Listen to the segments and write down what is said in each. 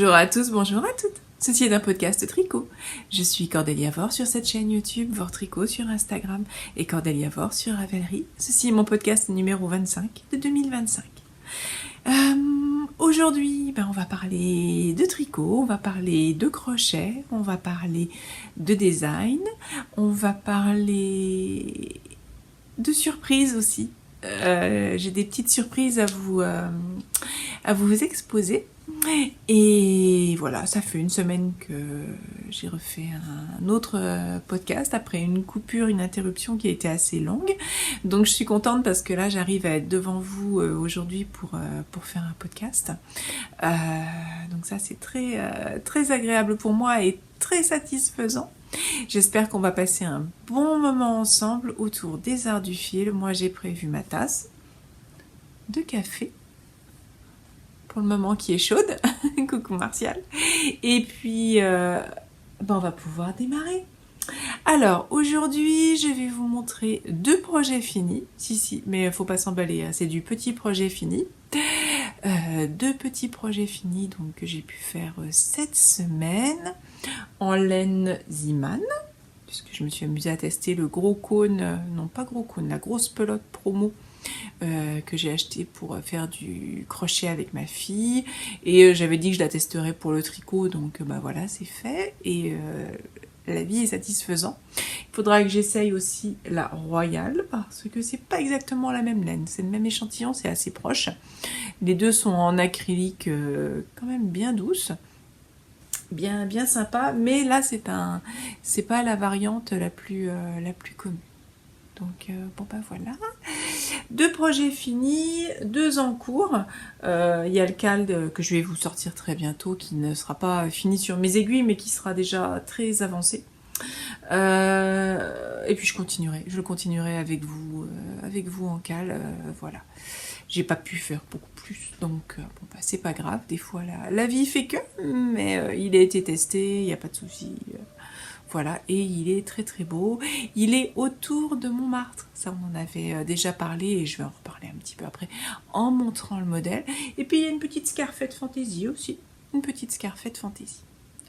Bonjour à tous, bonjour à toutes. Ceci est un podcast tricot. Je suis Cordélia Vore sur cette chaîne YouTube, Vore Tricot sur Instagram et Cordélia Vore sur Ravelry. Ceci est mon podcast numéro 25 de 2025. Aujourd'hui, on va parler de tricot, on va parler de crochet, on va parler de design, on va parler de surprises aussi. J'ai des petites surprises à vous exposer. Et voilà, ça fait une semaine que j'ai refait un autre podcast après une coupure, une interruption qui a été assez longue. Donc je suis contente parce que là j'arrive à être devant vous aujourd'hui pour faire un podcast. Donc ça c'est très agréable pour moi et très satisfaisant. J'espère qu'on va passer un bon moment ensemble autour des arts du fil. Moi j'ai prévu ma tasse de café. Pour le moment qui est chaude. Coucou Martial. Et puis, on va pouvoir démarrer. Alors, aujourd'hui, je vais vous montrer deux projets finis. Si, mais il ne faut pas s'emballer, hein, c'est du petit projet fini. Deux petits projets finis donc, que j'ai pu faire cette semaine en laine Ziman. Puisque je me suis amusée à tester le gros cône, non pas gros cône, la grosse pelote promo. Que j'ai acheté pour faire du crochet avec ma fille et j'avais dit que je la testerais pour le tricot, donc voilà, c'est fait et la vie est satisfaisant. Il faudra que j'essaye aussi la Royale parce que c'est pas exactement la même laine, c'est le même échantillon, c'est assez proche. Les deux sont en acrylique quand même bien douce, bien sympa, mais là c'est pas la variante la plus commune. Donc voilà, deux projets finis, deux en cours. Il y a le calde que je vais vous sortir très bientôt, qui ne sera pas fini sur mes aiguilles, mais qui sera déjà très avancé. Et puis je continuerai avec vous en cale, voilà. J'ai pas pu faire beaucoup plus, donc c'est pas grave. Des fois la vie fait que, mais il a été testé, il n'y a pas de souci. Voilà, et il est très beau. Il est autour de Montmartre. Ça, on en avait déjà parlé et je vais en reparler un petit peu après en montrant le modèle. Et puis, il y a une petite scarfette fantaisie aussi. Une petite scarfette fantaisie.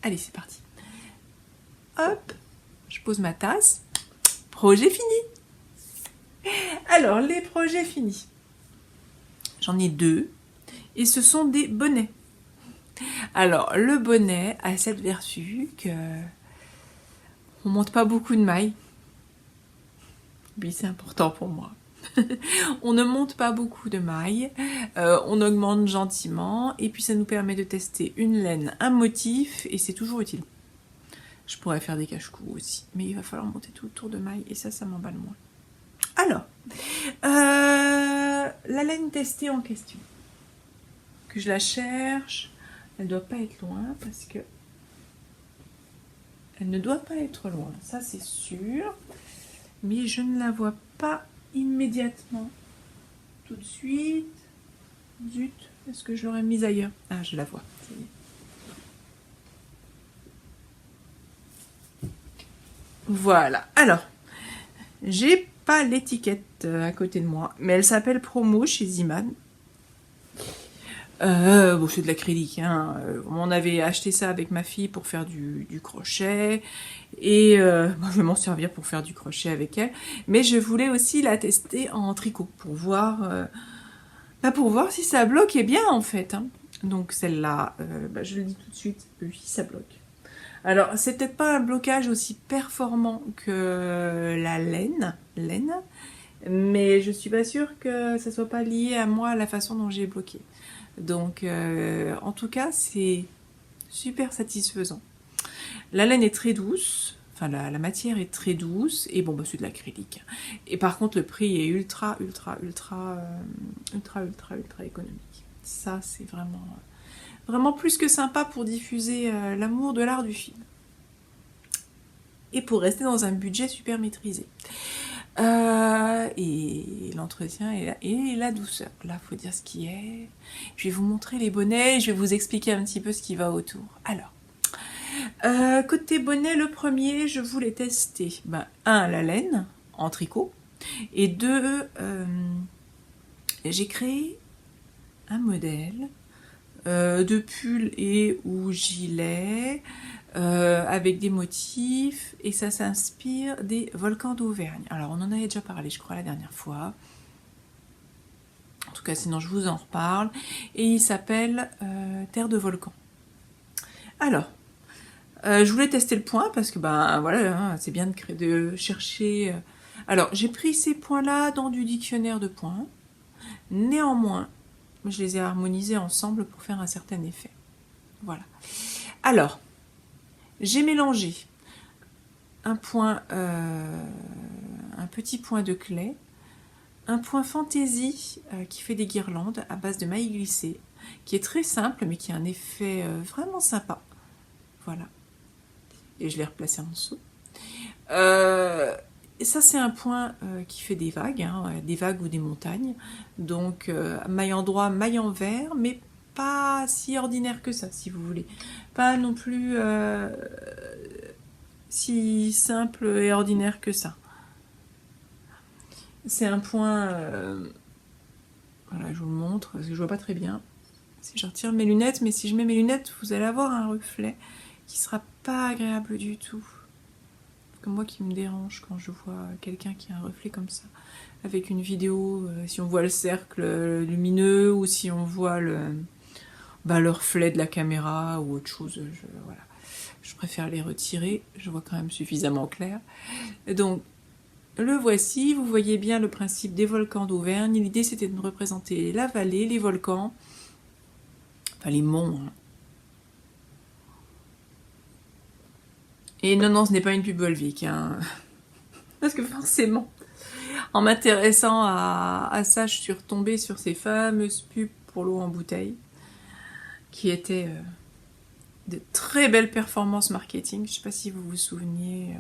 Allez, c'est parti. Hop, je pose ma tasse. Projet fini. Alors, les projets finis. J'en ai deux. Et ce sont des bonnets. Alors, le bonnet a cette vertu que... on monte pas beaucoup de mailles. Oui, c'est important pour moi. On ne monte pas beaucoup de mailles. On augmente gentiment. Et puis ça nous permet de tester une laine, un motif. Et c'est toujours utile. Je pourrais faire des cache-cou aussi. Mais il va falloir monter tout le tour de mailles. Et ça m'emballe moins. Alors, la laine testée en question. Que je la cherche. Elle ne doit pas être loin parce que... elle ne doit pas être loin, ça c'est sûr. Mais je ne la vois pas immédiatement. Tout de suite. Zut, est-ce que je l'aurais mise ailleurs? Ah, je la vois. Ça y est. Voilà. Alors, j'ai pas l'étiquette à côté de moi, mais elle s'appelle Promo chez Ziman. C'est de l'acrylique, hein. On avait acheté ça avec ma fille pour faire du crochet et je vais m'en servir pour faire du crochet avec elle, mais je voulais aussi la tester en tricot pour voir si ça bloquait bien en fait, hein. Donc celle-là, je le dis tout de suite, oui, ça bloque. Alors c'est peut-être pas un blocage aussi performant que la laine, mais je suis pas sûre que ça soit pas lié à moi, à la façon dont j'ai bloqué. Donc, en tout cas, c'est super satisfaisant. La laine est très douce, enfin la matière est très douce, et c'est de l'acrylique. Et par contre, le prix est ultra économique. Ça, c'est vraiment plus que sympa pour diffuser l'amour de l'art du fil. Et pour rester dans un budget super maîtrisé. Et l'entretien et la douceur. Là, il faut dire ce qui est. Je vais vous montrer les bonnets, je vais vous expliquer un petit peu ce qui va autour. Alors, côté bonnet, le premier, je voulais tester, la laine en tricot, et deux, j'ai créé un modèle de pull et ou gilet, avec des motifs, et ça s'inspire des volcans d'Auvergne. Alors on en avait déjà parlé, je crois, la dernière fois. En tout cas, sinon je vous en reparle. Et il s'appelle Terre de volcan. Alors, je voulais tester le point parce que ben voilà, hein, c'est bien de chercher. Alors, j'ai pris ces points-là dans du dictionnaire de points. Néanmoins, je les ai harmonisés ensemble pour faire un certain effet. Voilà. Alors, j'ai mélangé un point, un petit point de clé, un point fantaisie qui fait des guirlandes à base de mailles glissées, qui est très simple mais qui a un effet vraiment sympa. Voilà. Et je l'ai replacé en dessous. Et ça, c'est un point qui fait des vagues, hein, des vagues ou des montagnes. Donc, maille en droit, maille en vert, mais pas si ordinaire que ça, si vous voulez. Pas non plus si simple et ordinaire que ça. C'est un point... voilà, je vous le montre, parce que je vois pas très bien. Si je retire mes lunettes, mais si je mets mes lunettes, vous allez avoir un reflet qui sera pas agréable du tout. Comme moi qui me dérange quand je vois quelqu'un qui a un reflet comme ça. Avec une vidéo, si on voit le cercle lumineux ou si on voit le reflet de la caméra ou autre chose, voilà. Je préfère les retirer, je vois quand même suffisamment clair. Donc, le voici, vous voyez bien le principe des volcans d'Auvergne. L'idée c'était de représenter la vallée, les volcans, enfin les monts. Hein. Et non, ce n'est pas une pub Volvic, hein. Parce que forcément, en m'intéressant à ça, je suis retombée sur ces fameuses pubs pour l'eau en bouteille, qui étaient de très belles performances marketing. Je ne sais pas si vous vous souveniez,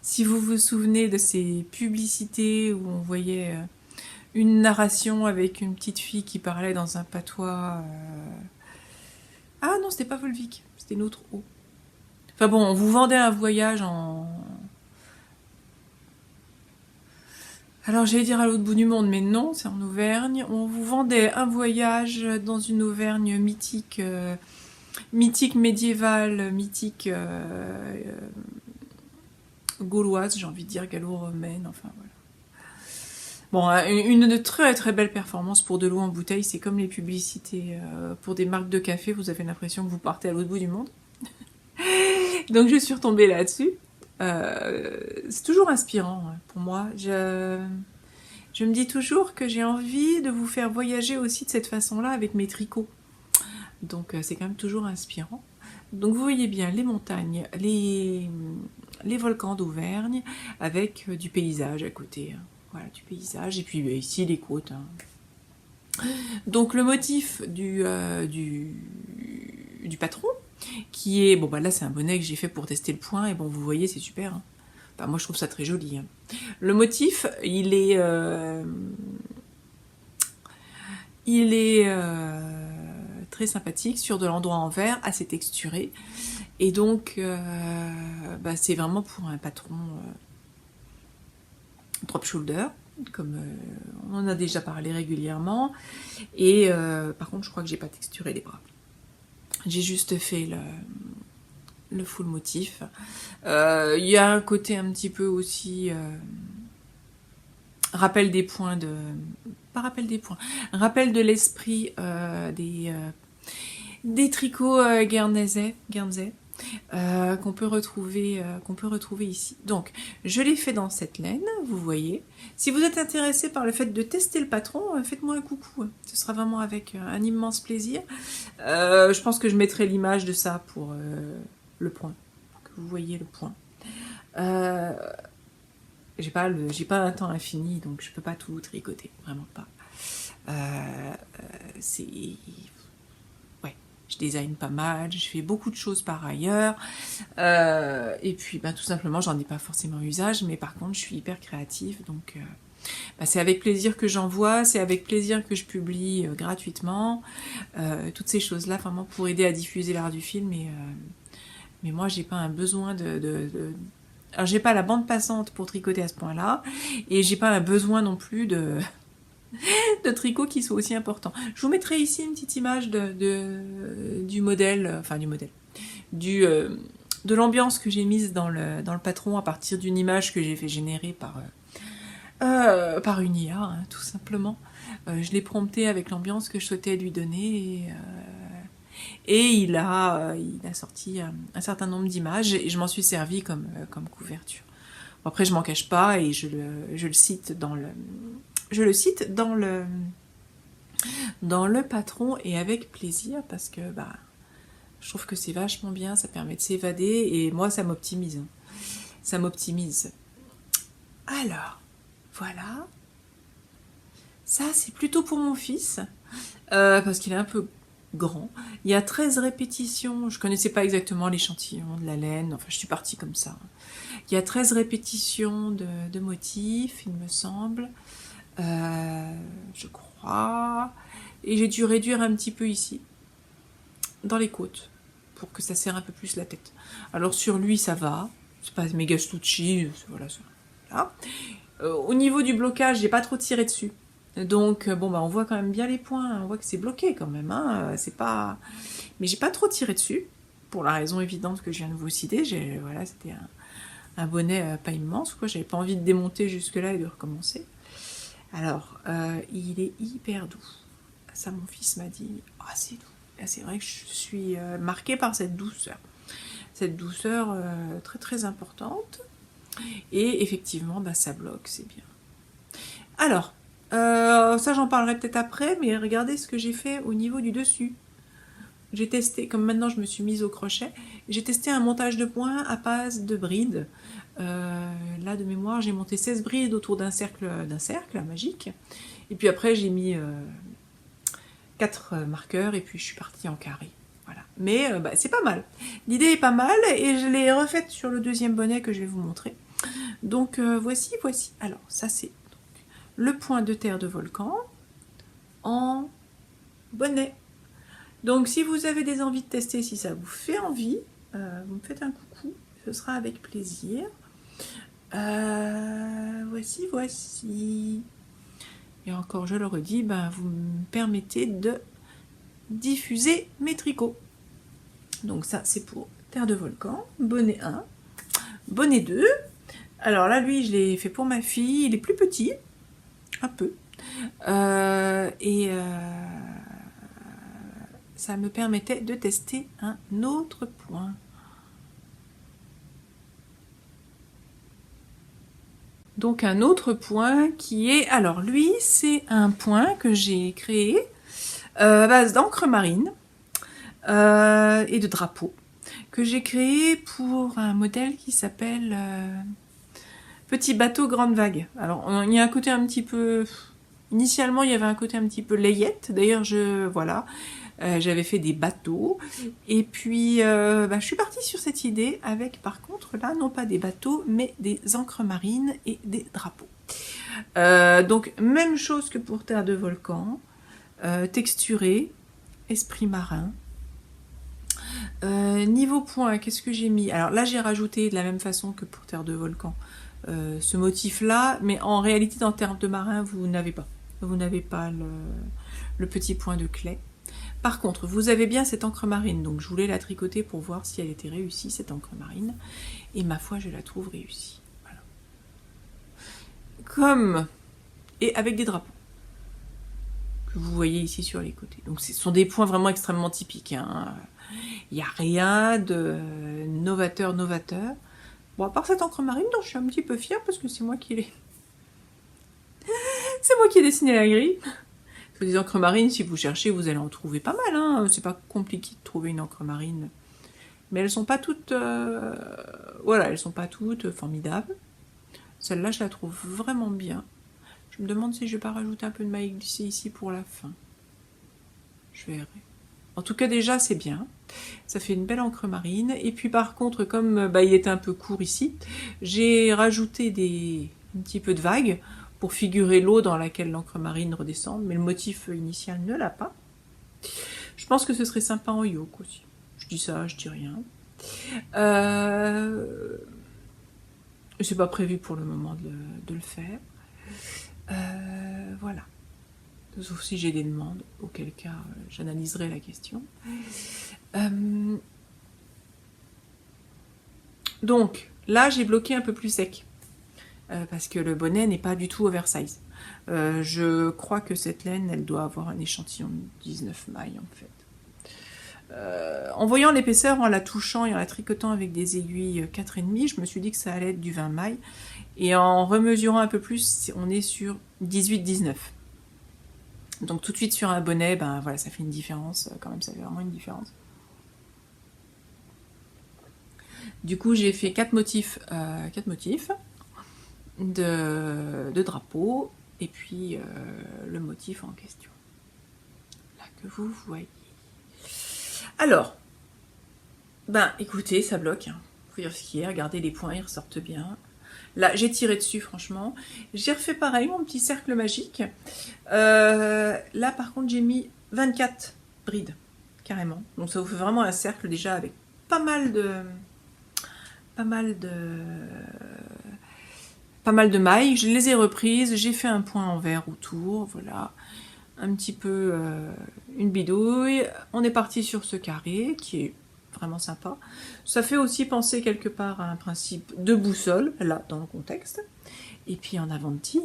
si vous vous souvenez de ces publicités où on voyait une narration avec une petite fille qui parlait dans un patois. Ah non, c'était pas Volvic, c'était une autre eau. Enfin bon, on vous vendait un voyage en... Alors j'allais dire à l'autre bout du monde, mais non, c'est en Auvergne. On vous vendait un voyage dans une Auvergne mythique, mythique médiévale, mythique gauloise, j'ai envie de dire gallo-romaine, enfin voilà. Bon, une très très belle performance pour de l'eau en bouteille, c'est comme les publicités pour des marques de café, vous avez l'impression que vous partez à l'autre bout du monde. Donc je suis retombée là-dessus. C'est toujours inspirant hein, pour moi. Je me dis toujours que j'ai envie de vous faire voyager aussi de cette façon-là avec mes tricots. Donc c'est quand même toujours inspirant. Donc vous voyez bien les montagnes, les volcans d'Auvergne avec du paysage à côté. Hein. Voilà, du paysage. Et puis ici les côtes. Hein. Donc le motif du patron, qui est... Bon, bah là, c'est un bonnet que j'ai fait pour tester le point, et bon, vous voyez, c'est super. Hein. Enfin, moi, je trouve ça très joli. Hein. Le motif, il est très sympathique, sur de l'endroit en verre, assez texturé. Et donc, bah, c'est vraiment pour un patron drop shoulder, comme on en a déjà parlé régulièrement. Et par contre, je crois que j'ai pas texturé les bras. J'ai juste fait le full motif. Il y a un côté un petit peu aussi... rappel des points de... Pas rappel des points. Rappel de l'esprit des tricots guernesais. Qu'on peut retrouver ici. Donc, je l'ai fait dans cette laine, vous voyez. Si vous êtes intéressé par le fait de tester le patron, faites-moi un coucou. Ce sera vraiment avec un immense plaisir. Je pense que je mettrai l'image de ça pour le point, pour que vous voyez le point. J'ai pas un temps infini, donc je peux pas tout tricoter, vraiment pas. Je design pas mal, je fais beaucoup de choses par ailleurs, et puis ben, tout simplement j'en ai pas forcément usage, mais par contre je suis hyper créative, donc ben, c'est avec plaisir que j'envoie, c'est avec plaisir que je publie gratuitement, toutes ces choses là vraiment pour aider à diffuser l'art du film, mais moi j'ai pas un besoin alors j'ai pas la bande passante pour tricoter à ce point là, et j'ai pas un besoin non plus de de tricot qui soit aussi important. Je vous mettrai ici une petite image du modèle, enfin du modèle, de l'ambiance que j'ai mise dans le patron à partir d'une image que j'ai fait générer par une IA, hein, tout simplement. Je l'ai prompté avec l'ambiance que je souhaitais lui donner et il a sorti un certain nombre d'images et je m'en suis servi comme couverture. Bon, après, je m'en cache pas et je le cite dans le patron et avec plaisir parce que je trouve que c'est vachement bien, ça permet de s'évader et moi ça m'optimise. Ça m'optimise. Alors, voilà. Ça c'est plutôt pour mon fils parce qu'il est un peu grand. Il y a 13 répétitions, je connaissais pas exactement l'échantillon de la laine, enfin je suis partie comme ça. Il y a 13 répétitions de motifs, il me semble. Je crois. Et j'ai dû réduire un petit peu ici, dans les côtes, pour que ça serre un peu plus la tête. Alors sur lui, ça va. C'est pas méga stucci, voilà. Au niveau du blocage, j'ai pas trop tiré dessus. Donc bon on voit quand même bien les points, on voit que c'est bloqué quand même, hein. C'est pas. Mais j'ai pas trop tiré dessus, pour la raison évidente que je viens de vous citer. Voilà, c'était un bonnet pas immense, quoi. J'avais pas envie de démonter jusque-là et de recommencer. Alors, il est hyper doux. Ça, mon fils m'a dit, ah, c'est doux. Et c'est vrai que je suis marquée par cette douceur. Cette douceur très très importante. Et effectivement, ça bloque, c'est bien. Alors, ça j'en parlerai peut-être après, mais regardez ce que j'ai fait au niveau du dessus. J'ai testé, comme maintenant je me suis mise au crochet, j'ai testé un montage de points à base de brides. Là de mémoire, j'ai monté 16 brides autour d'un cercle magique. Et puis après, j'ai mis 4 marqueurs et puis je suis partie en carré. Voilà. Mais c'est pas mal. L'idée est pas mal et je l'ai refaite sur le deuxième bonnet que je vais vous montrer. Donc voici. Alors ça c'est le point de terre de volcan en bonnet. Donc si vous avez des envies de tester, si ça vous fait envie, vous me faites un coucou, ce sera avec plaisir. Voici. Et encore, je le redis, vous me permettez de diffuser mes tricots. Donc ça, c'est pour terre de volcan, bonnet 1, bonnet 2. Alors là, lui, je l'ai fait pour ma fille, il est plus petit, un peu. Ça me permettait de tester un autre point. Donc un autre point qui est... Alors lui, c'est un point que j'ai créé à base d'encre marine et de drapeau, que j'ai créé pour un modèle qui s'appelle Petit bateau grande vague. Alors il y a un côté un petit peu... Initialement, il y avait un côté un petit peu layette. D'ailleurs, j'avais fait des bateaux. Et puis, je suis partie sur cette idée avec, par contre, là, non pas des bateaux, mais des encres marines et des drapeaux. Donc, même chose que pour Terre de Volcan. Texturé, esprit marin. Niveau point, qu'est-ce que j'ai mis? Alors là, j'ai rajouté de la même façon que pour Terre de Volcan ce motif-là, mais en réalité, dans Terre de marin, vous n'avez pas. Vous n'avez pas le petit point de clé. Par contre, vous avez bien cette encre marine, donc je voulais la tricoter pour voir si elle était réussie, cette encre marine. Et ma foi, je la trouve réussie. Voilà. Et avec des drapeaux, que vous voyez ici sur les côtés. Donc ce sont des points vraiment extrêmement typiques. Hein. Il n'y a rien de novateur. Bon, à part cette encre marine, dont je suis un petit peu fière, parce que c'est moi qui l'ai... C'est moi qui ai dessiné la grille. Parce que des encres marines, si vous cherchez, vous allez en trouver pas mal. Hein. C'est pas compliqué de trouver une encre marine. Mais elles sont pas toutes... Voilà, elles sont pas toutes formidables. Celle-là, je la trouve vraiment bien. Je me demande si je vais pas rajouter un peu de maille glissée ici pour la fin. Je verrai. En tout cas, déjà, c'est bien. Ça fait une belle encre marine. Et puis, par contre, comme il était un peu court ici, j'ai rajouté un petit peu de vagues pour figurer l'eau dans laquelle l'encre marine redescend, mais le motif initial ne l'a pas. Je pense que ce serait sympa en yoke aussi. Je dis ça, je dis rien. C'est pas prévu pour le moment de le faire. Voilà. sauf si j'ai des demandes, auquel cas j'analyserai la question. Donc là j'ai bloqué un peu plus sec, parce que le bonnet n'est pas du tout oversize. Je crois que cette laine, elle doit avoir un échantillon de 19 mailles en fait. En voyant l'épaisseur, en la touchant et en la tricotant avec des aiguilles 4,5, je me suis dit que ça allait être du 20 mailles. Et en remesurant un peu plus, on est sur 18-19. Donc tout de suite sur un bonnet, ben voilà, ça fait une différence, quand même, ça fait vraiment une différence. Du coup, j'ai fait 4 motifs de drapeau, et puis le motif en question. Là que vous voyez. Alors, ben écoutez, ça bloque. Hein. Faut dire ce qu'il y a, regardez les points, ils ressortent bien. Là, j'ai tiré dessus, franchement. J'ai refait pareil, mon petit cercle magique. Là, par contre, j'ai mis 24 brides, carrément. Donc, ça vous fait vraiment un cercle déjà avec pas mal de mailles. Je les ai reprises. J'ai fait un point en vert autour. Voilà. Un petit peu une bidouille. On est parti sur ce carré qui est vraiment sympa. Ça fait aussi penser quelque part à un principe de boussole, là, dans le contexte. Et puis en avanti,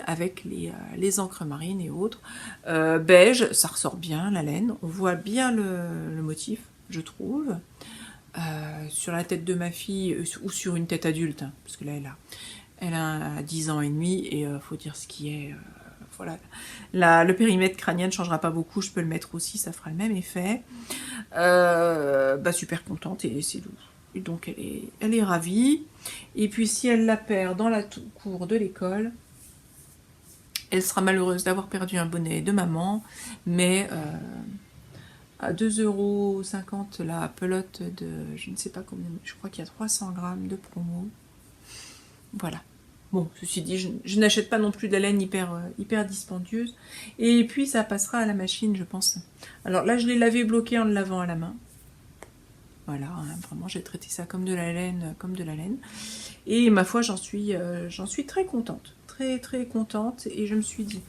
avec les encres marines et autres. Beige, ça ressort bien, la laine. On voit bien le motif, je trouve. Sur la tête de ma fille, ou sur une tête adulte, hein, parce que là, elle a 10 ans et demi, et faut dire ce qui est... voilà. Le périmètre crânien ne changera pas beaucoup, je peux le mettre aussi, ça fera le même effet. Super contente, et c'est doux. Et donc elle est ravie. Et puis si elle la perd dans la cour de l'école, elle sera malheureuse d'avoir perdu un bonnet de maman, mais à 2,50 € la pelote de je ne sais pas combien, je crois qu'il y a 300 grammes de promo. Voilà. Bon, ceci dit, je n'achète pas non plus de la laine hyper dispendieuse. Et puis ça passera à la machine, je pense. Alors là, je l'ai lavé bloqué en le lavant à la main. Voilà, hein, vraiment, j'ai traité ça comme de la laine, Et ma foi, j'en suis très contente. Très, très contente. Et je me suis dit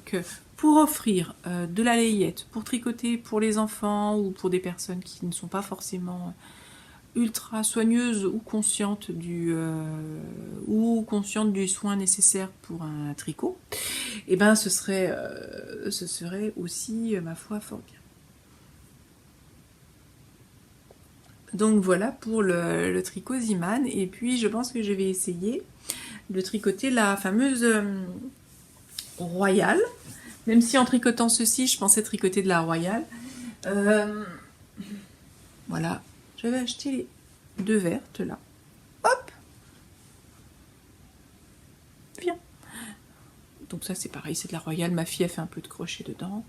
que pour offrir de la layette, pour tricoter pour les enfants ou pour des personnes qui ne sont pas forcément ultra soigneuses ou conscientes du soin nécessaire pour un tricot, et ben ce serait aussi, ma foi, fort bien. Donc voilà pour le tricot Ziman. Et puis je pense que je vais essayer de tricoter la fameuse Royale. Même si en tricotant ceci, je pensais tricoter de la Royale. Voilà. J'avais acheté les 2 vertes là. Hop! Viens. Donc ça c'est pareil, c'est de la Royale. Ma fille a fait un peu de crochet dedans.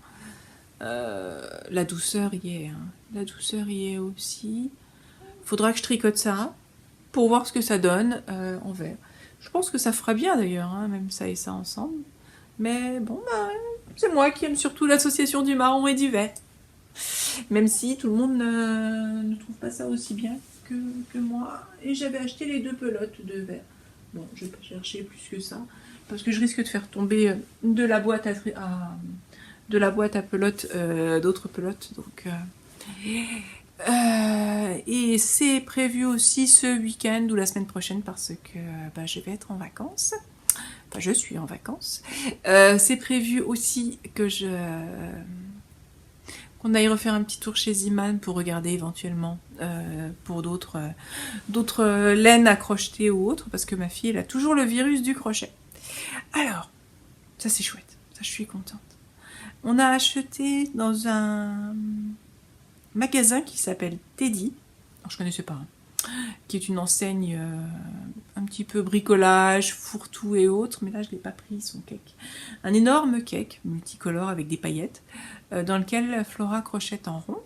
La douceur y est. Hein. La douceur y est aussi. Faudra que je tricote ça pour voir ce que ça donne en vert. Je pense que ça fera bien d'ailleurs, hein, même ça et ça ensemble. Mais bon, c'est moi qui aime surtout l'association du marron et du vert. Même si tout le monde ne trouve pas ça aussi bien que moi. Et j'avais acheté les 2 pelotes de vert. Bon, je vais pas chercher plus que ça. Parce que je risque de faire tomber de la boîte à pelotes d'autres pelotes. Donc... et c'est prévu aussi ce week-end ou la semaine prochaine parce que je vais être en vacances. Enfin, je suis en vacances. C'est prévu aussi que qu'on aille refaire un petit tour chez Ziman pour regarder éventuellement pour d'autres laines à crocheter ou autres, parce que ma fille, elle a toujours le virus du crochet. Alors, ça c'est chouette. Ça, je suis contente. On a acheté dans un magasin qui s'appelle Teddy, alors, je connaissais pas, hein, qui est une enseigne un petit peu bricolage, fourre-tout et autres, mais là je l'ai pas pris, son cake. Un énorme cake multicolore avec des paillettes, dans lequel Flora crochette en rond,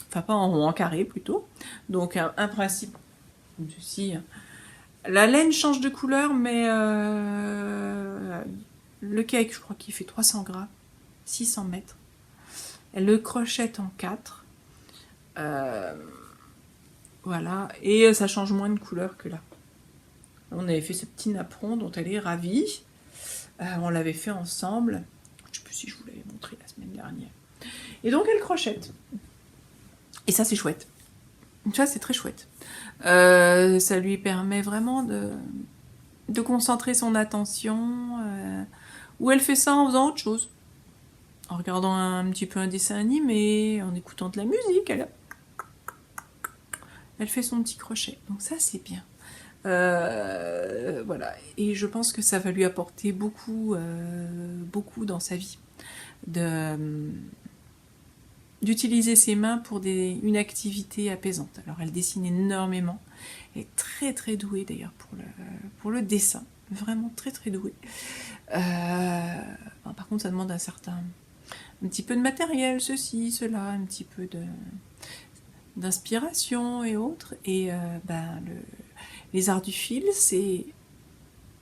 enfin pas en rond, en carré plutôt, donc un principe comme ceci. La laine change de couleur, mais le cake, je crois qu'il fait 300 grammes, 600 mètres. Elle le crochette en 4. Voilà, et ça change moins de couleur que là. On avait fait ce petit napperon dont elle est ravie. On l'avait fait ensemble. Je ne sais plus si je vous l'avais montré la semaine dernière. Et donc elle crochette. Et ça c'est chouette. Ça c'est très chouette. Ça lui permet vraiment de concentrer son attention. Ou elle fait ça en faisant autre chose. En regardant un petit peu un dessin animé, en écoutant de la musique. Elle fait son petit crochet. Donc ça c'est bien. Voilà. Et je pense que ça va lui apporter beaucoup, beaucoup dans sa vie. D'utiliser ses mains pour une activité apaisante. Alors elle dessine énormément, elle est très très douée d'ailleurs pour le dessin, vraiment très très douée. Par contre ça demande un petit peu de matériel, ceci, cela, un petit peu d'inspiration et autres. Et les arts du fil,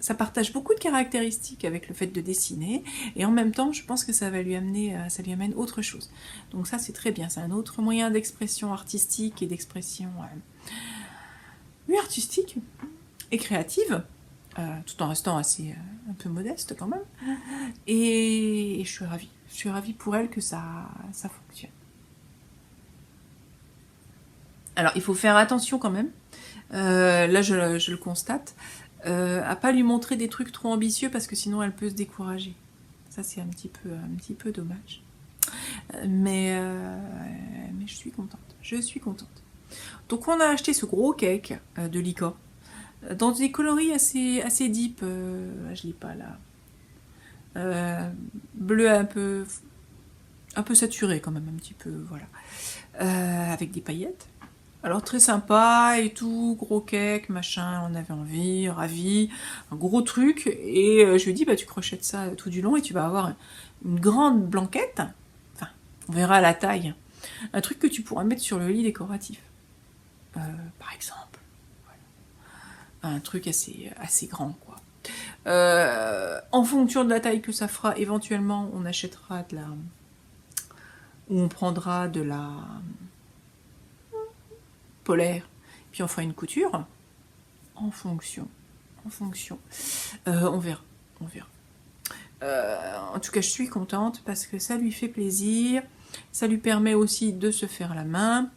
ça partage beaucoup de caractéristiques avec le fait de dessiner, et en même temps, je pense que ça lui amène autre chose. Donc ça, c'est très bien. C'est un autre moyen d'expression artistique et d'expression artistique et créative, tout en restant un peu modeste quand même. Et je suis ravie. Je suis ravie pour elle que ça fonctionne. Alors, il faut faire attention quand même. Là, je le constate. À pas lui montrer des trucs trop ambitieux parce que sinon elle peut se décourager. Ça c'est un petit peu dommage. Mais je suis contente. Je suis contente. Donc on a acheté ce gros cake de Lyka dans des coloris assez deep. Je l'ai pas là. Bleu un peu saturé quand même un petit peu, voilà. Avec des paillettes. Alors très sympa et tout, gros cake, machin, on avait envie, ravi, un gros truc, et je lui ai dit, tu crochettes ça tout du long et tu vas avoir une grande blanquette, enfin, on verra la taille, un truc que tu pourras mettre sur le lit décoratif, par exemple. Voilà. Un truc assez grand, quoi. En fonction de la taille que ça fera, éventuellement, on achètera ou on prendra de la polaire, puis on fera une couture en fonction. On verra. En tout cas, je suis contente parce que ça lui fait plaisir, ça lui permet aussi de se faire la main.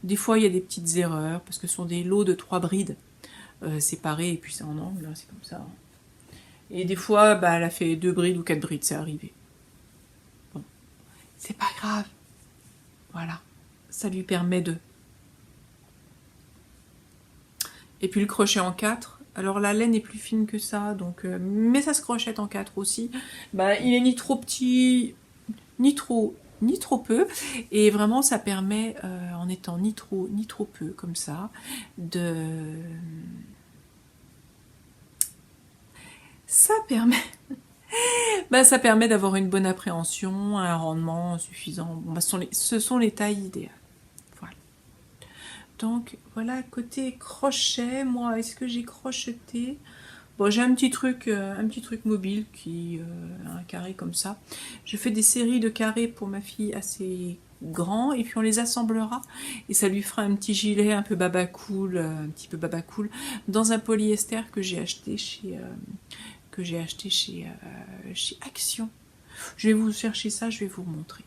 Des fois, il y a des petites erreurs parce que ce sont des lots de 3 brides séparées et puis c'est en angle, c'est comme ça. Et des fois, elle a fait 2 brides ou 4 brides, c'est arrivé. Bon, c'est pas grave. Voilà, ça lui permet de. Et puis le crochet en 4, alors la laine est plus fine que ça, donc mais ça se crochette en 4 aussi. Il est ni trop petit, ni trop peu, et vraiment ça permet, en étant ni trop peu comme ça, ça permet d'avoir une bonne appréhension, un rendement suffisant. Ce sont les tailles idéales. Donc voilà, côté crochet, moi, est-ce que j'ai crocheté? Bon, j'ai un petit truc mobile qui un carré comme ça. Je fais des séries de carrés pour ma fille assez grands et puis on les assemblera et ça lui fera un petit gilet un peu baba cool, dans un polyester que j'ai acheté chez Action. Je vais vous chercher ça, je vais vous montrer.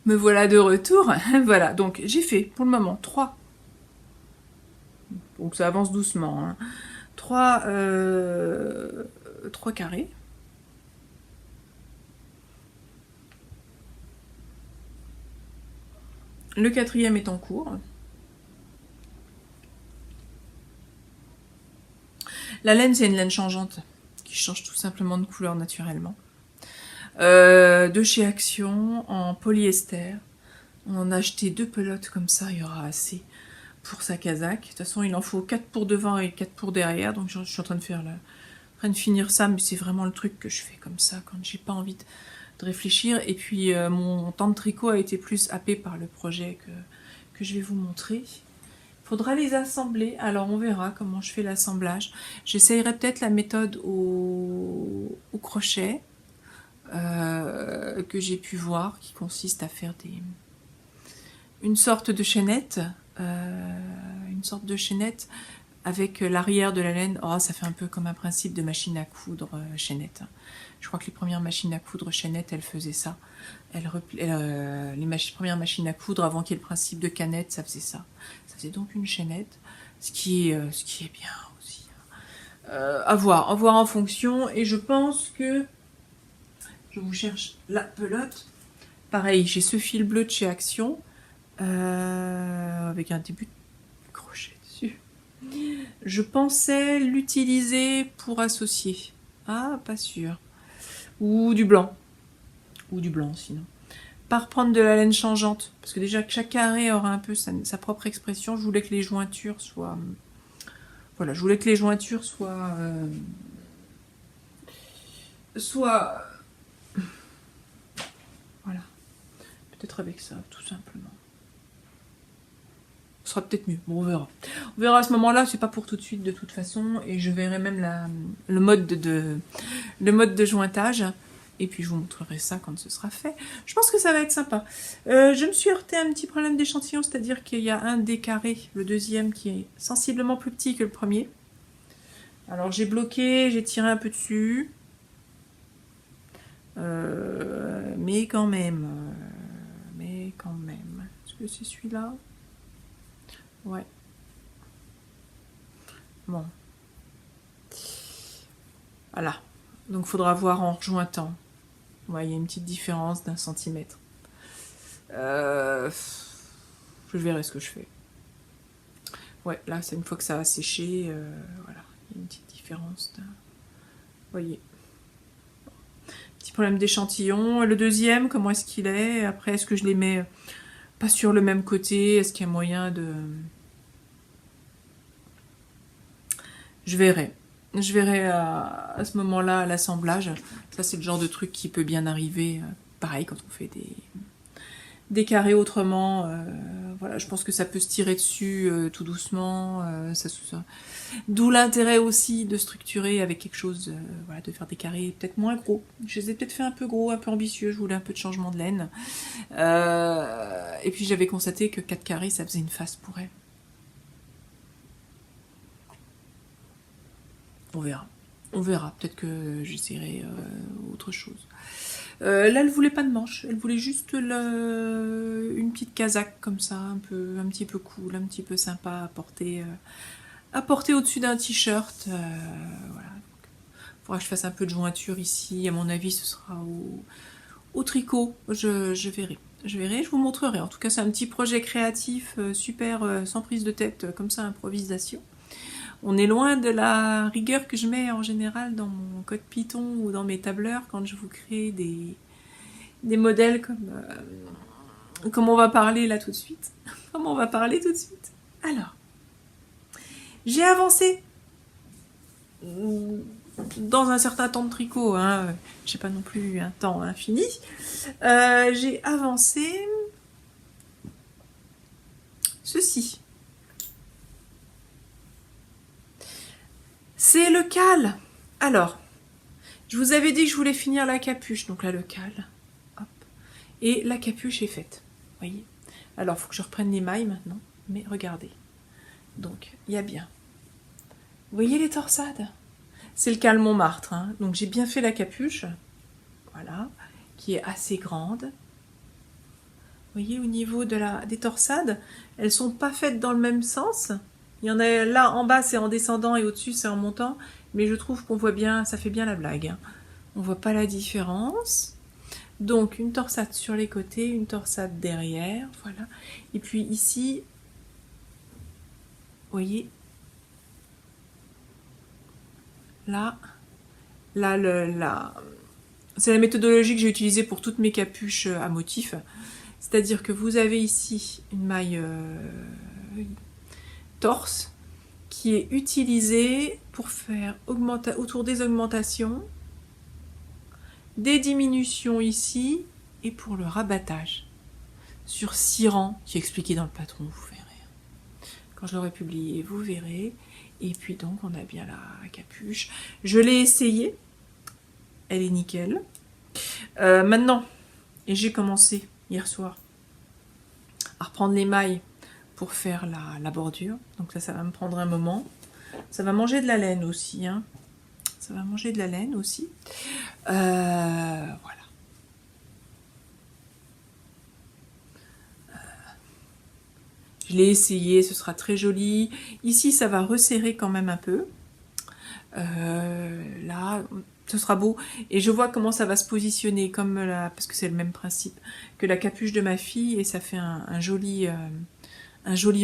Me voilà de retour. Voilà, donc j'ai fait pour le moment 3. Donc ça avance doucement. Hein. 3 carrés. Le 4e est en cours. La laine, c'est une laine changeante qui change tout simplement de couleur naturellement. De chez Action en polyester. On en a acheté 2 pelotes comme ça, il y aura assez pour sa casaque. De toute façon, il en faut 4 pour devant et 4 pour derrière. Donc je suis en train de finir ça, mais c'est vraiment le truc que je fais comme ça quand j'ai pas envie de réfléchir. Et puis mon temps de tricot a été plus happé par le projet que je vais vous montrer. Il faudra les assembler. Alors on verra comment je fais l'assemblage. J'essayerai peut-être la méthode au crochet. Que j'ai pu voir, qui consiste à faire une sorte de chaînette avec l'arrière de la laine. Oh, ça fait un peu comme un principe de machine à coudre chaînette. Je crois que les premières machines à coudre chaînette, elles faisaient ça. Premières machines à coudre, avant qu'il y ait le principe de canette, ça faisait ça. Ça faisait donc une chaînette, ce qui est bien aussi. À voir en fonction. Et je pense que je vous cherche la pelote. Pareil, j'ai ce fil bleu de chez Action, avec un début de crochet dessus. Je pensais l'utiliser pour associer. Ah, pas sûr. Ou du blanc. Ou du blanc, sinon. Pas reprendre de la laine changeante. Parce que déjà, chaque carré aura un peu sa propre expression. Je voulais que les jointures soient... Voilà, je voulais que les jointures soient... Voilà. Peut-être avec ça, tout simplement. Ce sera peut-être mieux. Bon, on verra. On verra à ce moment-là, c'est pas pour tout de suite de toute façon. Et je verrai même le mode de jointage. Et puis je vous montrerai ça quand ce sera fait. Je pense que ça va être sympa. Je me suis heurté à un petit problème d'échantillon, c'est-à-dire qu'il y a un des carrés, le deuxième, qui est sensiblement plus petit que le premier. Alors j'ai bloqué, j'ai tiré un peu dessus. Mais quand même. Est-ce que c'est celui-là? Ouais. Bon. Voilà. Donc il faudra voir en rejointant. Ouais, il y a une petite différence d'1 centimètre. Je verrai ce que je fais. Ouais, là, c'est une fois que ça a séché, voilà, il y a une petite différence. Vous voyez. Petit problème d'échantillon. Le deuxième, comment est-ce qu'il est? Après, est-ce que je les mets pas sur le même côté? Est-ce qu'il y a moyen de... Je verrai. Je verrai à ce moment-là l'assemblage. Ça, c'est le genre de truc qui peut bien arriver. Pareil, quand on fait des carrés autrement. Voilà, je pense que ça peut se tirer dessus tout doucement. D'où l'intérêt aussi de structurer avec quelque chose, voilà, de faire des carrés peut-être moins gros. Je les ai peut-être fait un peu gros, un peu ambitieux. Je voulais un peu de changement de laine. Et puis j'avais constaté que 4 carrés, ça faisait une face pour elle. On verra. On verra. Peut-être que j'essaierai autre chose. Là, elle voulait pas de manche. Elle voulait juste une petite casaque comme ça, un petit peu cool, un petit peu sympa à porter au-dessus d'un t-shirt. Voilà. Il faudra que je fasse un peu de jointure ici. À mon avis, ce sera au tricot. Je verrai. Je vous montrerai. En tout cas, c'est un petit projet créatif super, sans prise de tête, comme ça, improvisation. On est loin de la rigueur que je mets en général dans mon code Python ou dans mes tableurs quand je vous crée des modèles comme on va parler là tout de suite. Comment on va parler tout de suite. Alors, j'ai avancé dans un certain temps de tricot, hein. J'ai pas non plus un temps infini. J'ai avancé ceci. C'est le cal. Alors, je vous avais dit que je voulais finir la capuche. Donc là, le cal. Hop. Et la capuche est faite. Vous voyez. Alors, il faut que je reprenne les mailles maintenant. Mais regardez. Donc, il y a bien. Vous voyez les torsades? C'est le cal Montmartre. Hein. Donc, j'ai bien fait la capuche. Voilà. Qui est assez grande. Vous voyez, au niveau des torsades, elles sont pas faites dans le même sens. Il y en a là en bas, c'est en descendant et au-dessus, c'est en montant. Mais je trouve qu'on voit bien, ça fait bien la blague. Hein. On voit pas la différence. Donc, une torsade sur les côtés, une torsade derrière. Voilà. Et puis ici, vous voyez, là, c'est la méthodologie que j'ai utilisée pour toutes mes capuches à motifs. C'est-à-dire que vous avez ici une maille torse qui est utilisée pour faire autour des augmentations, des diminutions ici et pour le rabattage sur 6 rangs qui est expliqué dans le patron, vous verrez. Quand je l'aurai publié, vous verrez. Et puis donc on a bien la capuche. Je l'ai essayée, elle est nickel. Maintenant, et j'ai commencé hier soir à reprendre les mailles pour faire la bordure. Donc ça va me prendre un moment. Ça va manger de la laine aussi, hein. Ça va manger de la laine aussi. Voilà. Je l'ai essayé, ce sera très joli. Ici, ça va resserrer quand même un peu. Là, ce sera beau. Et je vois comment ça va se positionner, comme parce que c'est le même principe que la capuche de ma fille, et ça fait un joli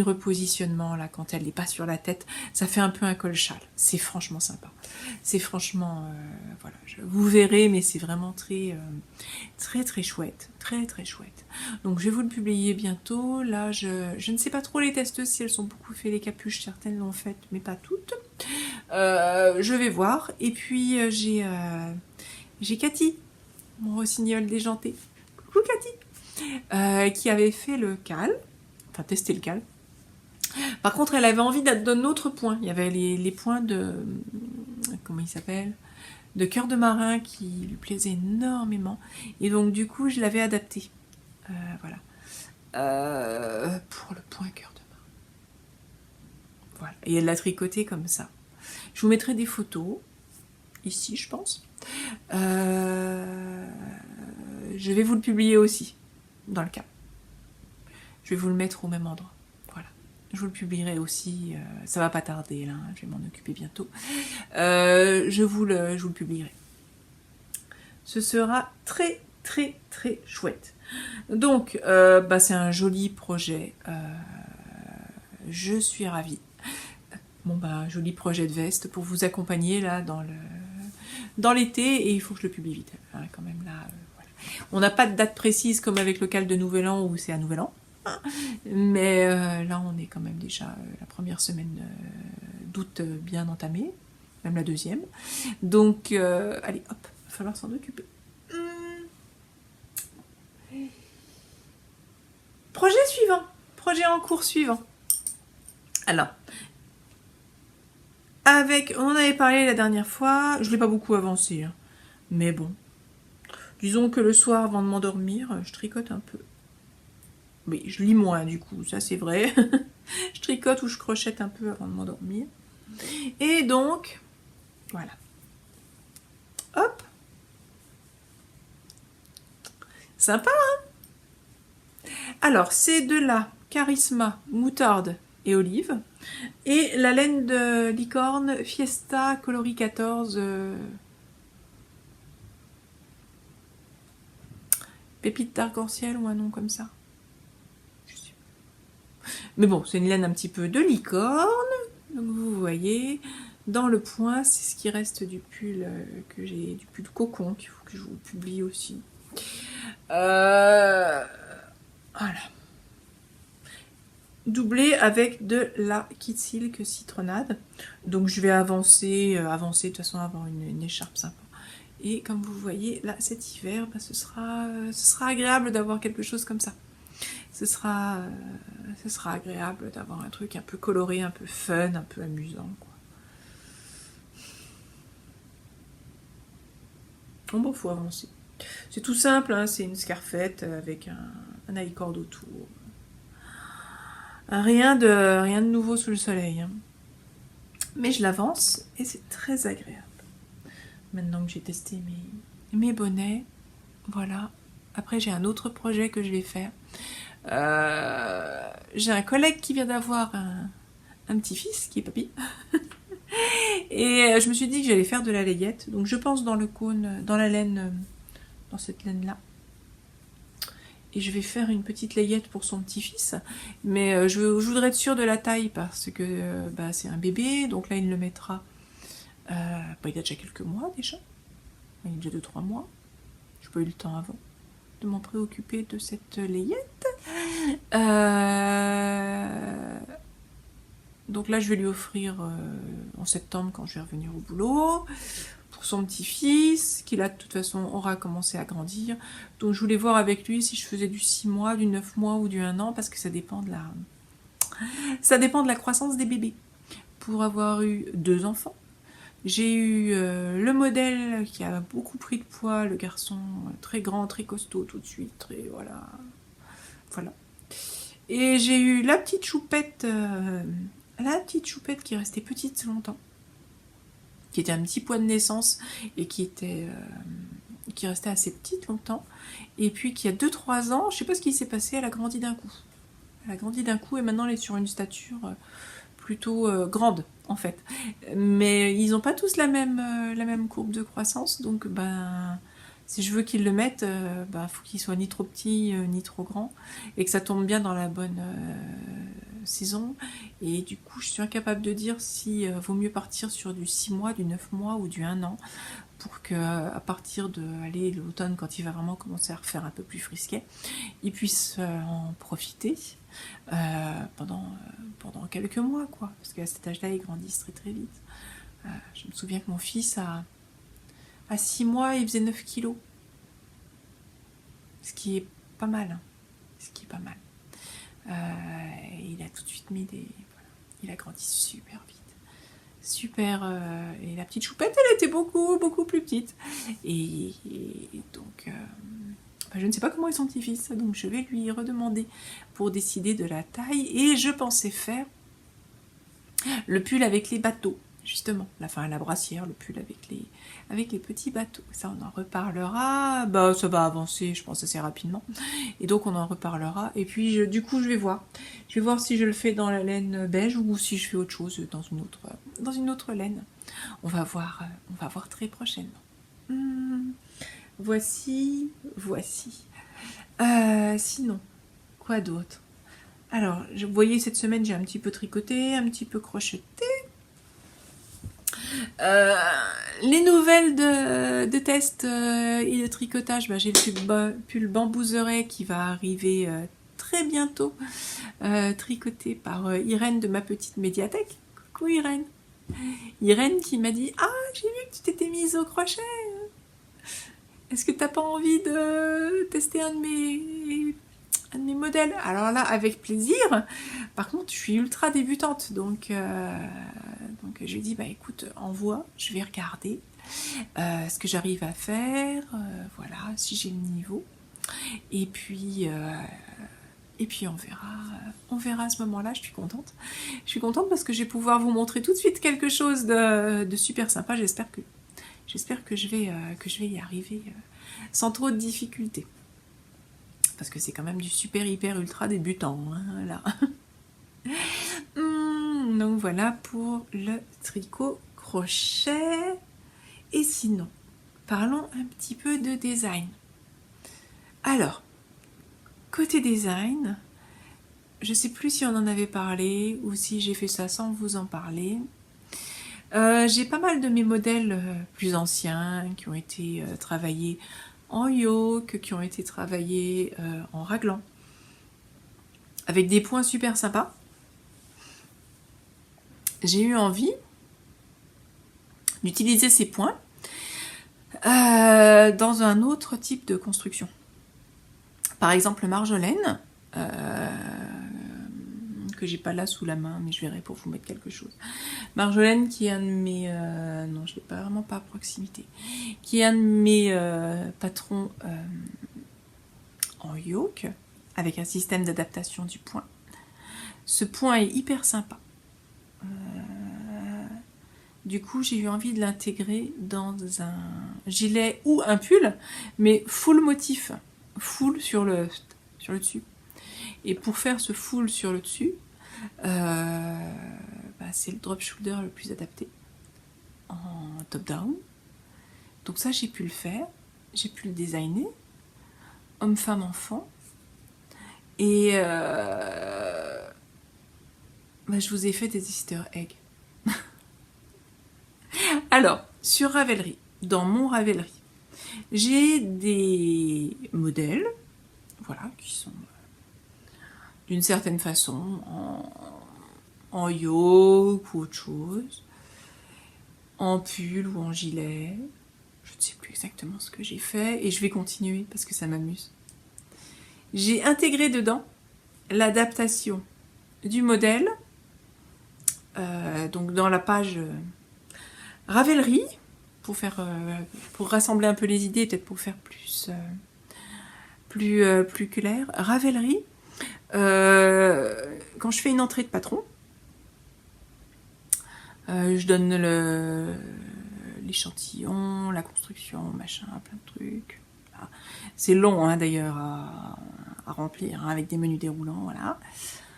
repositionnement là quand elle n'est pas sur la tête. Ça fait un peu un col-châle. C'est franchement sympa. C'est franchement, voilà, vous verrez, mais c'est vraiment très, très chouette, très chouette. Donc je vais vous le publier bientôt. Là, je ne sais pas trop les testeuses si elles ont beaucoup fait les capuches. Certaines l'ont faites, mais pas toutes. Je vais voir. Et puis j'ai Cathy, mon rossignol déjanté. Coucou Cathy, qui avait fait le cal. Enfin, tester le cal. Par contre, elle avait envie d'un autre point. Il y avait les points de... Comment il s'appelle ? De cœur de marin qui lui plaisaient énormément. Et donc, du coup, je l'avais adapté. Voilà. Pour le point cœur de marin. Voilà. Et elle l'a tricoté comme ça. Je vous mettrai des photos. Ici, je pense. Je vais vous le publier aussi. Dans le cas. Je vais vous le mettre au même endroit. Voilà. Je vous le publierai aussi. Ça va pas tarder, là. Je vais m'en occuper bientôt. Je vous le publierai. Ce sera très chouette. Donc, c'est un joli projet. Je suis ravie. Bon, joli projet de veste pour vous accompagner, là, dans l'été. Et il faut que je le publie vite. Hein, quand même, là. Voilà. On n'a pas de date précise comme avec le cal de Nouvel An où c'est à Nouvel An. Mais là, on est quand même déjà la première semaine d'août bien entamée, même la deuxième. Donc, allez, hop, il va falloir s'en occuper. Projet suivant, projet en cours suivant. Alors, on en avait parlé la dernière fois, je ne l'ai pas beaucoup avancé, hein, mais bon. Disons que le soir, avant de m'endormir, je tricote un peu. Oui, je lis moins du coup, ça c'est vrai. Je tricote ou je crochette un peu avant de m'endormir. Et donc, voilà. Hop. Sympa, hein? Alors, c'est de la Charisma, moutarde et olive. Et la laine de licorne Fiesta coloris 14. Pépite d'arc-en-ciel ou un nom comme ça. Mais bon, c'est une laine un petit peu de licorne. Donc vous voyez, dans le point, c'est ce qui reste du pull que j'ai, du pull cocon qu'il faut que je vous publie aussi. Voilà. Doublé avec de la Kid Silk citronnade. Donc je vais avancer de toute façon avoir une écharpe sympa. Et comme vous voyez, là cet hiver, ce sera agréable d'avoir quelque chose comme ça. Ce sera agréable d'avoir un truc un peu coloré, un peu fun, un peu amusant, quoi. Bon, faut avancer. C'est tout simple, hein, c'est une scarfette avec un high-cord autour. Rien de nouveau sous le soleil. Hein. Mais je l'avance et c'est très agréable. Maintenant que j'ai testé mes bonnets, voilà. Après, j'ai un autre projet que je vais faire. J'ai un collègue qui vient d'avoir un petit-fils qui est papy. Et je me suis dit que j'allais faire de la layette. Donc je pense dans le cône, dans la laine, dans cette laine-là. Et je vais faire une petite layette pour son petit-fils. Mais je voudrais être sûre de la taille parce que c'est un bébé. Donc là, il le mettra... il a déjà quelques mois déjà. Il a déjà 2-3 mois. Je n'ai pas eu le temps avant de m'en préoccuper de cette layette. Donc là, je vais lui offrir en septembre quand je vais revenir au boulot. Pour son petit-fils, qui là, de toute façon, aura commencé à grandir. Donc je voulais voir avec lui si je faisais du 6 mois, du 9 mois ou du 1 an, parce que ça dépend de la croissance des bébés. Pour avoir eu 2 enfants, j'ai eu le modèle qui a beaucoup pris de poids, le garçon très grand, très costaud tout de suite, très voilà. Et j'ai eu la petite choupette la petite choupette qui est restée petite longtemps, qui était un petit poids de naissance et qui restait assez petite longtemps, et puis qui a 2-3 ans, je sais pas ce qui s'est passé, elle a grandi d'un coup. Elle a grandi d'un coup et maintenant elle est sur une stature plutôt grande en fait. Mais ils n'ont pas tous la même courbe de croissance, donc ben si je veux qu'ils le mettent, faut qu'il soit ni trop petit ni trop grand et que ça tombe bien dans la bonne saison. Et du coup je suis incapable de dire si vaut mieux partir sur du 6 mois, du 9 mois ou du 1 an pour que à partir de l'automne, quand il va vraiment commencer à refaire un peu plus frisquet, ils puissent en profiter pendant quelques mois, quoi. Parce qu'à cet âge-là, ils grandissent très très vite. Je me souviens que mon fils, à 6 mois, il faisait 9 kilos. Ce qui est pas mal. Hein. Ce qui est pas mal. Il a tout de suite mis des... Voilà. Il a grandi super vite. Super. Et la petite choupette, elle était beaucoup, beaucoup plus petite. Et donc... je ne sais pas comment il son petit-fils, donc je vais lui redemander pour décider de la taille. Et je pensais faire le pull avec les bateaux, justement. La brassière, le pull avec les petits bateaux. Ça, on en reparlera. Ça va avancer, je pense, assez rapidement. Et donc, on en reparlera. Et puis, du coup, je vais voir. Je vais voir si je le fais dans la laine beige ou si je fais autre chose dans une autre laine. On va voir très prochainement. Voici. Sinon, quoi d'autre? Alors, vous voyez, cette semaine, j'ai un petit peu tricoté, un petit peu crocheté. Les nouvelles de test et de tricotage, j'ai le pull bamboozeret qui va arriver très bientôt, tricoté par Irène de ma petite médiathèque. Coucou Irène. Irène qui m'a dit « Ah, j'ai vu que tu t'étais mise au crochet. Est-ce que t'as pas envie de tester un de mes modèles ?» Alors là, avec plaisir. Par contre, je suis ultra débutante, donc je lui ai dit, écoute, envoie, je vais regarder ce que j'arrive à faire, voilà, si j'ai le niveau. Et puis on verra à ce moment-là. Je suis contente. Je suis contente parce que je vais pouvoir vous montrer tout de suite quelque chose de super sympa. J'espère que je vais y arriver sans trop de difficultés. Parce que c'est quand même du super hyper ultra débutant, hein, là. Donc voilà pour le tricot crochet. Et sinon, parlons un petit peu de design. Alors, côté design, je sais plus si on en avait parlé ou si j'ai fait ça sans vous en parler. J'ai pas mal de mes modèles plus anciens qui ont été travaillés en yoke, qui ont été travaillés en raglan, avec des points super sympas. J'ai eu envie d'utiliser ces points dans un autre type de construction. Par exemple, Marjolaine, que j'ai pas là sous la main, mais je verrai pour vous mettre quelque chose. Marjolaine, qui est un de mes... non, je l'ai pas vraiment pas à proximité. Qui est un de mes patrons en yoke, avec un système d'adaptation du point. Ce point est hyper sympa. Du coup, j'ai eu envie de l'intégrer dans un gilet ou un pull, mais full motif, full sur le dessus. Et pour faire ce full sur le dessus, c'est le drop shoulder le plus adapté en top-down. Donc ça, j'ai pu le faire, j'ai pu le designer, homme, femme, enfant. Et je vous ai fait des easter eggs. Alors, sur Ravelry, dans mon Ravelry, j'ai des modèles, voilà, qui sont d'une certaine façon en yoke ou autre chose, en pull ou en gilet. Je ne sais plus exactement ce que j'ai fait et je vais continuer parce que ça m'amuse. J'ai intégré dedans l'adaptation du modèle, donc dans la page Ravelry, pour rassembler un peu les idées, peut-être pour faire plus clair. Ravelry, quand je fais une entrée de patron, Je donne l'échantillon, la construction, machin, plein de trucs. Voilà. C'est long hein, d'ailleurs à remplir hein, avec des menus déroulants, voilà.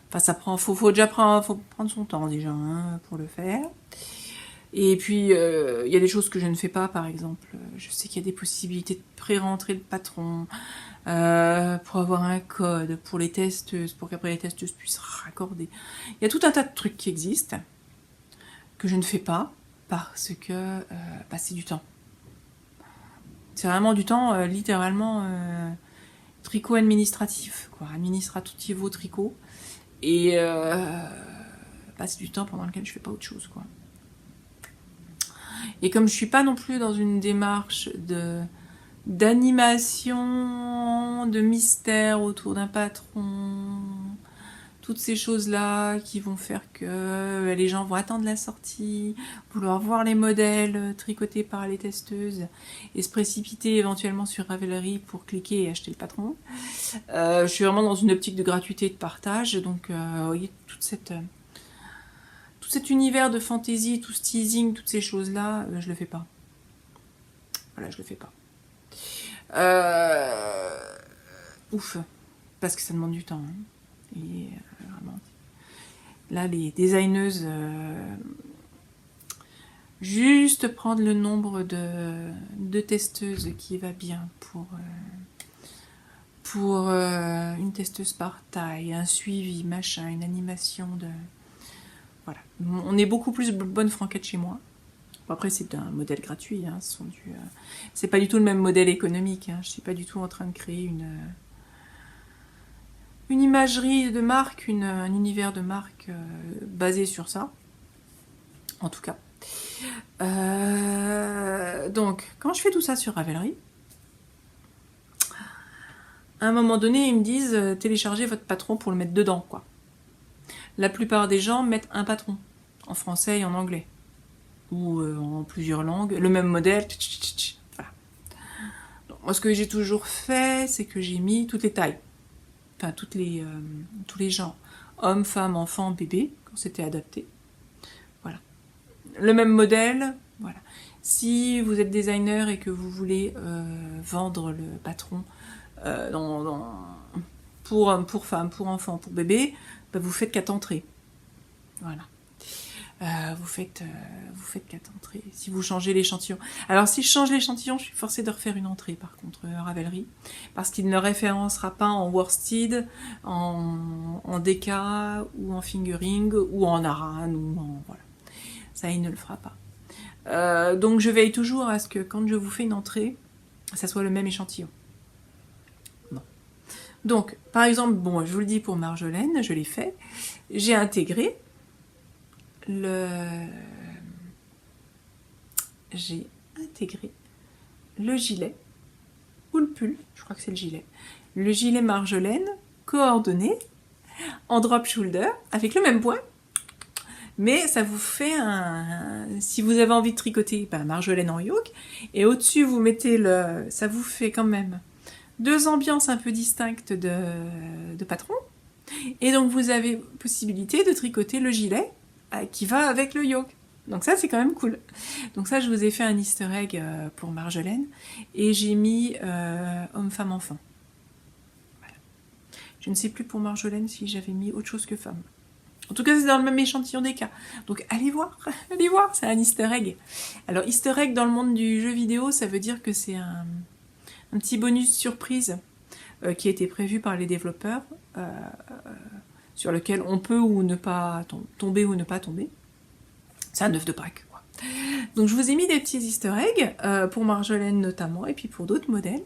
Enfin, ça prend, faut déjà prendre son temps déjà hein, pour le faire. Et puis, il y a des choses que je ne fais pas, par exemple. Je sais qu'il y a des possibilités de pré-rentrer le patron pour avoir un code pour les testeuses, pour qu'après les testeuses puissent raccorder. Il y a tout un tas de trucs qui existent que je ne fais pas parce que c'est du temps. C'est vraiment du temps, littéralement, tricot administratif, quoi. Administrativo tricot. Et c'est du temps pendant lequel je fais pas autre chose, quoi. Et comme je suis pas non plus dans une démarche d'animation, de mystère autour d'un patron, toutes ces choses-là qui vont faire que les gens vont attendre la sortie, vouloir voir les modèles tricotés par les testeuses et se précipiter éventuellement sur Ravelry pour cliquer et acheter le patron. Je suis vraiment dans une optique de gratuité et de partage, donc vous voyez, tout cet univers de fantaisie, tout ce teasing, toutes ces choses-là, je le fais pas. Voilà, je le fais pas. Ouf, parce que ça demande du temps. Hein. Et vraiment, là, les designeuses, juste prendre le nombre de testeuses qui va bien pour une testeuse par taille, un suivi, machin, une animation de... Voilà. On est beaucoup plus bonne franquette chez moi. Après, c'est un modèle gratuit. Hein. C'est pas du tout le même modèle économique. Hein. Je suis pas du tout en train de créer une imagerie de marque, un univers de marque basé sur ça. En tout cas. Donc, quand je fais tout ça sur Ravelry, à un moment donné, ils me disent téléchargez votre patron pour le mettre dedans, quoi. La plupart des gens mettent un patron, en français et en anglais, ou en plusieurs langues, le même modèle, voilà. Donc, moi, ce que j'ai toujours fait, c'est que j'ai mis toutes les tailles, enfin tous les genres, hommes, femmes, enfants, bébés, quand c'était adapté. Voilà. Le même modèle, voilà. Si vous êtes designer et que vous voulez vendre le patron pour femmes, pour enfants, pour bébés, vous faites 4 entrées. Voilà. Vous faites 4 entrées. Si vous changez l'échantillon. Alors si je change l'échantillon, je suis forcée de refaire une entrée par contre, Ravelry, parce qu'il ne référencera pas en worsted, en DK, ou en fingering, ou en aran, ou en... Voilà. Ça, il ne le fera pas. Donc je veille toujours à ce que quand je vous fais une entrée, ça soit le même échantillon. Donc, par exemple, bon, je vous le dis pour Marjolaine, je l'ai fait. J'ai intégré le gilet, ou le pull, je crois que c'est le gilet. Le gilet Marjolaine, coordonné, en drop shoulder, avec le même point. Mais ça vous fait si vous avez envie de tricoter, Marjolaine en yoke, et au-dessus vous mettez ça vous fait quand même 2 ambiances un peu distinctes de patron. Et donc vous avez possibilité de tricoter le gilet qui va avec le yoke. Donc ça c'est quand même cool. Donc ça je vous ai fait un easter egg pour Marjolaine. Et j'ai mis homme, femme, enfant. Voilà. Je ne sais plus pour Marjolaine si j'avais mis autre chose que femme. En tout cas c'est dans le même échantillon des cas. Donc allez voir, c'est un easter egg. Alors easter egg dans le monde du jeu vidéo, ça veut dire que c'est un petit bonus surprise qui a été prévu par les développeurs, sur lequel on peut ou ne pas tomber ou ne pas tomber. C'est un œuf de Pâques, quoi. Donc je vous ai mis des petits easter eggs, pour Marjolaine notamment, et puis pour d'autres modèles.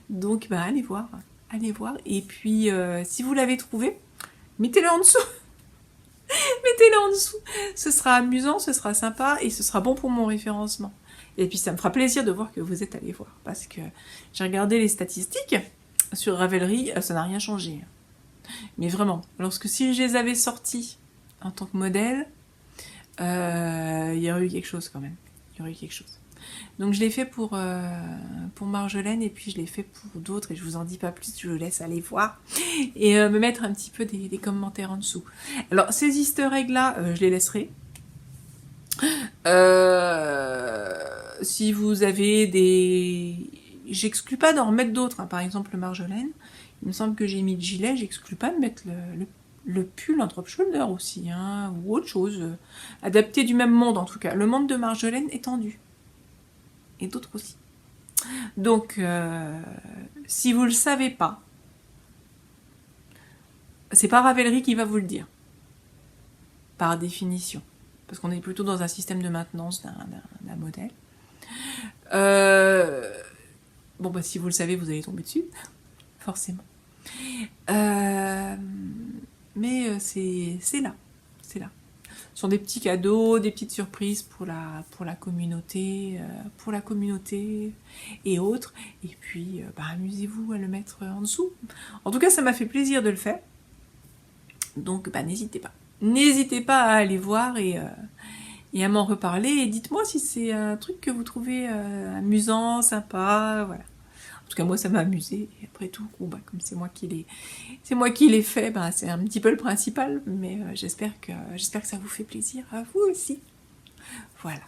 Donc allez voir. Et puis si vous l'avez trouvé, mettez-le en dessous. Mettez-le en dessous. Ce sera amusant, ce sera sympa, et ce sera bon pour mon référencement. Et puis ça me fera plaisir de voir que vous êtes allés voir, parce que j'ai regardé les statistiques sur Ravelry, ça n'a rien changé. Mais vraiment, si je les avais sortis en tant que modèle, il y aurait eu quelque chose quand même. Donc je l'ai fait pour Marjolaine, et puis je l'ai fait pour d'autres, et je vous en dis pas plus, je vous laisse aller voir et me mettre un petit peu des commentaires en dessous. Alors ces easter eggs là, je les laisserai. Si vous avez des... J'exclus pas d'en remettre d'autres, hein. Par exemple le Marjolaine. Il me semble que j'ai mis le gilet, j'exclus pas de mettre le pull en drop shoulder aussi, hein, ou autre chose. Adapté du même monde en tout cas. Le monde de Marjolaine est tendu. Et d'autres aussi. Donc, si vous le savez pas, c'est pas Ravelry qui va vous le dire. Par définition. Parce qu'on est plutôt dans un système de maintenance d'un modèle. Bon, bah, si vous le savez, vous allez tomber dessus. Forcément. Mais c'est là. C'est là. Ce sont des petits cadeaux, des petites surprises pour la communauté, et autres. Et puis, bah, amusez-vous à le mettre en dessous. En tout cas, ça m'a fait plaisir de le faire. Donc, bah, n'hésitez pas. N'hésitez pas à aller voir et à m'en reparler. Et dites-moi si c'est un truc que vous trouvez amusant, sympa, voilà. En tout cas, moi, ça m'a amusé. Et après tout, bon, bah, comme c'est moi qui l'ai fait, bah, c'est un petit peu le principal. Mais j'espère que ça vous fait plaisir à vous aussi. Voilà.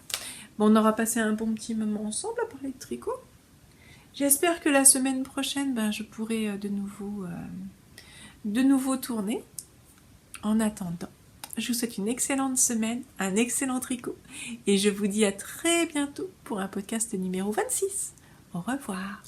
Bon, on aura passé un bon petit moment ensemble à parler de tricot. J'espère que la semaine prochaine, ben, je pourrai de nouveau tourner. En attendant, je vous souhaite une excellente semaine, un excellent tricot. Et je vous dis à très bientôt pour un podcast numéro 26. Au revoir.